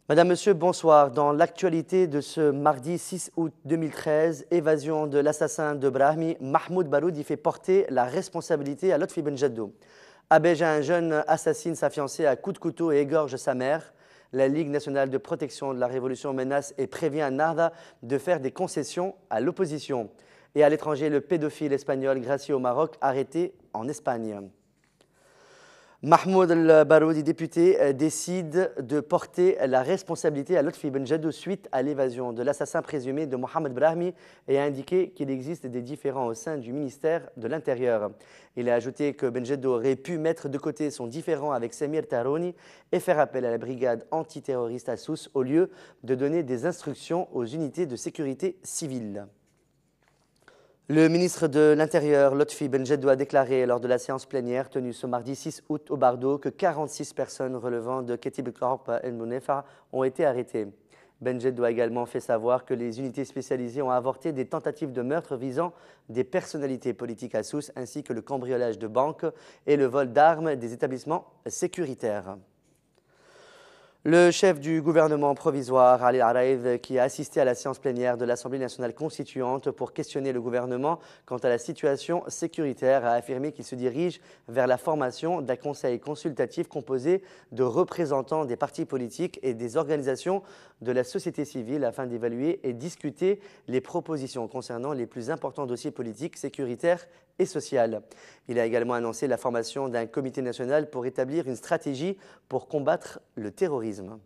Madame, Monsieur, bonsoir. Dans l'actualité de ce mardi 6 août 2013, évasion de l'assassin de Brahmi, Mahmoud Baroudi fait porter la responsabilité à Lotfi Ben Jaddo. À Béja, un jeune assassine sa fiancée à coups de couteau et égorge sa mère. La Ligue nationale de protection de la révolution menace et prévient Nahda de faire des concessions à l'opposition. Et à l'étranger, le pédophile espagnol gracié au Maroc, arrêté en Espagne. Mahmoud al-Baroudi, député, décide de porter la responsabilité à Lotfi Ben Jaddo suite à l'évasion de l'assassin présumé de Mohamed Brahmi et a indiqué qu'il existe des différends au sein du ministère de l'Intérieur. Il a ajouté que Ben Jaddo aurait pu mettre de côté son différend avec Samir Tarouni et faire appel à la brigade antiterroriste à Sousse au lieu de donner des instructions aux unités de sécurité civile. Le ministre de l'Intérieur, Lotfi Ben Jaddo, a déclaré lors de la séance plénière tenue ce mardi 6 août au Bardo que 46 personnes relevant de Ketib Corp El Mounefa ont été arrêtées. Ben Jaddo a également fait savoir que les unités spécialisées ont avorté des tentatives de meurtre visant des personnalités politiques à Sousse, ainsi que le cambriolage de banques et le vol d'armes des établissements sécuritaires. Le chef du gouvernement provisoire, Ali Araïv, qui a assisté à la séance plénière de l'Assemblée nationale constituante pour questionner le gouvernement quant à la situation sécuritaire, a affirmé qu'il se dirige vers la formation d'un conseil consultatif composé de représentants des partis politiques et des organisations de la société civile afin d'évaluer et discuter les propositions concernant les plus importants dossiers politiques, sécuritaires et sociales. Il a également annoncé la formation d'un comité national pour établir une stratégie pour combattre le terrorisme.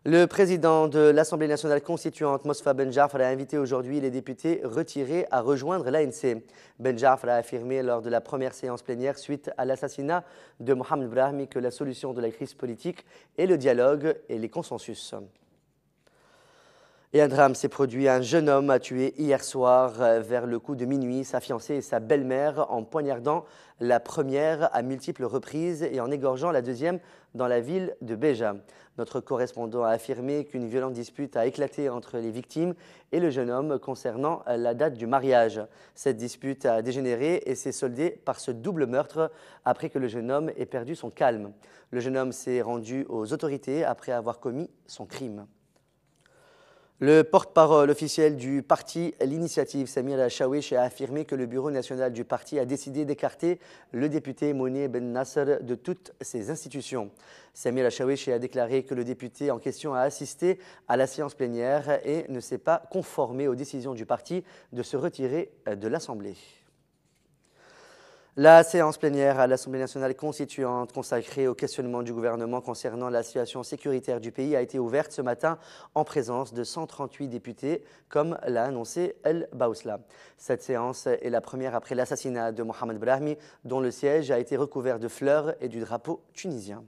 Le président de l'Assemblée nationale constituante, Mosfa Ben Jafar, a invité aujourd'hui les députés retirés à rejoindre l'ANC. Ben Jafar a affirmé lors de la première séance plénière suite à l'assassinat de Mohamed Brahmi que la solution de la crise politique est le dialogue et les consensus. Et un drame s'est produit. Un jeune homme a tué hier soir vers le coup de minuit sa fiancée et sa belle-mère en poignardant la première à multiples reprises et en égorgeant la deuxième dans la ville de Béja. Notre correspondant a affirmé qu'une violente dispute a éclaté entre les victimes et le jeune homme concernant la date du mariage. Cette dispute a dégénéré et s'est soldée par ce double meurtre après que le jeune homme ait perdu son calme. Le jeune homme s'est rendu aux autorités après avoir commis son crime. Le porte-parole officiel du parti L'Initiative, Samir Chaouiche, a affirmé que le bureau national du parti a décidé d'écarter le député Mouni Ben Nasser de toutes ses institutions. Samir Chaouiche a déclaré que le député en question a assisté à la séance plénière et ne s'est pas conformé aux décisions du parti de se retirer de l'Assemblée. La séance plénière à l'Assemblée nationale constituante consacrée au questionnement du gouvernement concernant la situation sécuritaire du pays a été ouverte ce matin en présence de 138 députés, comme l'a annoncé El Baousla. Cette séance est la première après l'assassinat de Mohamed Brahmi, dont le siège a été recouvert de fleurs et du drapeau tunisien.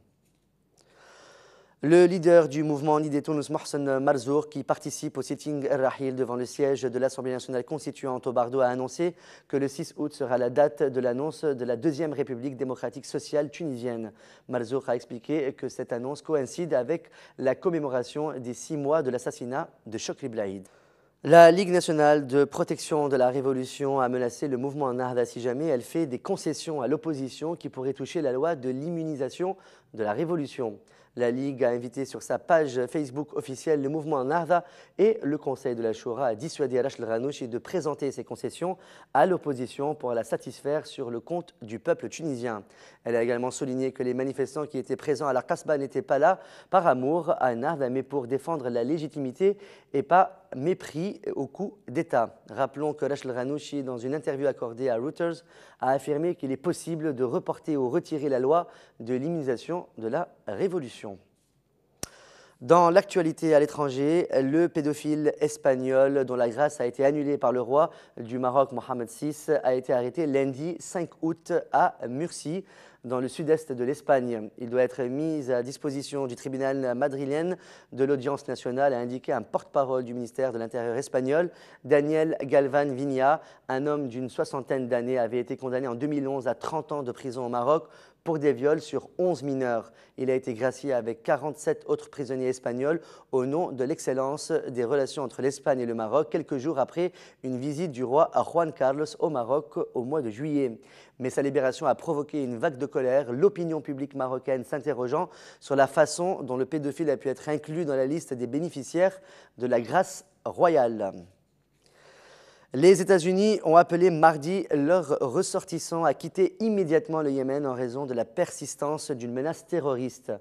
Le leader du mouvement Nidé Tounes, Mohsen Marzouk, qui participe au sitting El-Rahil devant le siège de l'Assemblée nationale constituante au Bardo, a annoncé que le 6 août sera la date de l'annonce de la deuxième République démocratique sociale tunisienne. Marzouk a expliqué que cette annonce coïncide avec la commémoration des 6 mois de l'assassinat de Chokri Blaïd. La Ligue nationale de protection de la révolution a menacé le mouvement Nahda si jamais elle fait des concessions à l'opposition qui pourraient toucher la loi de l'immunisation de la révolution. La Ligue a invité sur sa page Facebook officielle le mouvement Nahda et le Conseil de la Choura a dissuadé Rachel Ghanouchi de présenter ses concessions à l'opposition pour la satisfaire sur le compte du peuple tunisien. Elle a également souligné que les manifestants qui étaient présents à la Kasbah n'étaient pas là par amour à Nahda, mais pour défendre la légitimité et pas mépris au coup d'État. Rappelons que Rachel Ghanouchi, dans une interview accordée à Reuters, a affirmé qu'il est possible de reporter ou retirer la loi de l'immunisation de la révolution. Dans l'actualité à l'étranger, le pédophile espagnol dont la grâce a été annulée par le roi du Maroc, Mohamed VI, a été arrêté lundi 5 août à Murcie, dans le sud-est de l'Espagne. Il doit être mis à disposition du tribunal madrilène de l'audience nationale, a indiqué un porte-parole du ministère de l'Intérieur espagnol, Daniel Galvan Viña. Un homme d'une soixantaine d'années avait été condamné en 2011 à 30 ans de prison au Maroc pour des viols sur 11 mineurs. Il a été gracié avec 47 autres prisonniers espagnols au nom de l'excellence des relations entre l'Espagne et le Maroc, quelques jours après une visite du roi Juan Carlos au Maroc au mois de juillet. Mais sa libération a provoqué une vague de colère, l'opinion publique marocaine s'interrogeant sur la façon dont le pédophile a pu être inclus dans la liste des bénéficiaires de la grâce royale. Les États-Unis ont appelé mardi leurs ressortissants à quitter immédiatement le Yémen en raison de la persistance d'une menace terroriste.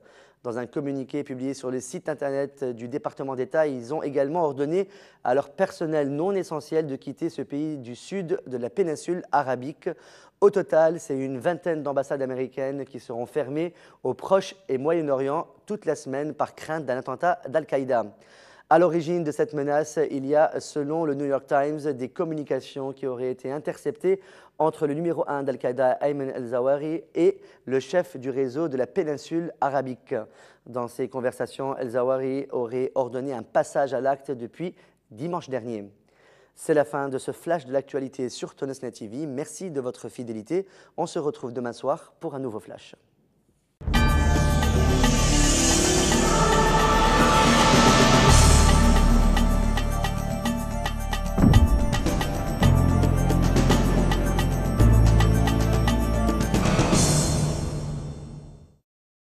Dans un communiqué publié sur le site internet du département d'État, ils ont également ordonné à leur personnel non essentiel de quitter ce pays du sud de la péninsule arabique. Au total, c'est une vingtaine d'ambassades américaines qui seront fermées au Proche et Moyen-Orient toute la semaine par crainte d'un attentat d'Al-Qaïda. À l'origine de cette menace, il y a, selon le New York Times, des communications qui auraient été interceptées entre le numéro 1 d'Al-Qaïda, Ayman al-Zawahiri, et le chef du réseau de la péninsule arabique. Dans ces conversations, al-Zawahiri aurait ordonné un passage à l'acte depuis dimanche dernier. C'est la fin de ce flash de l'actualité sur Tonosnet TV. Merci de votre fidélité. On se retrouve demain soir pour un nouveau flash.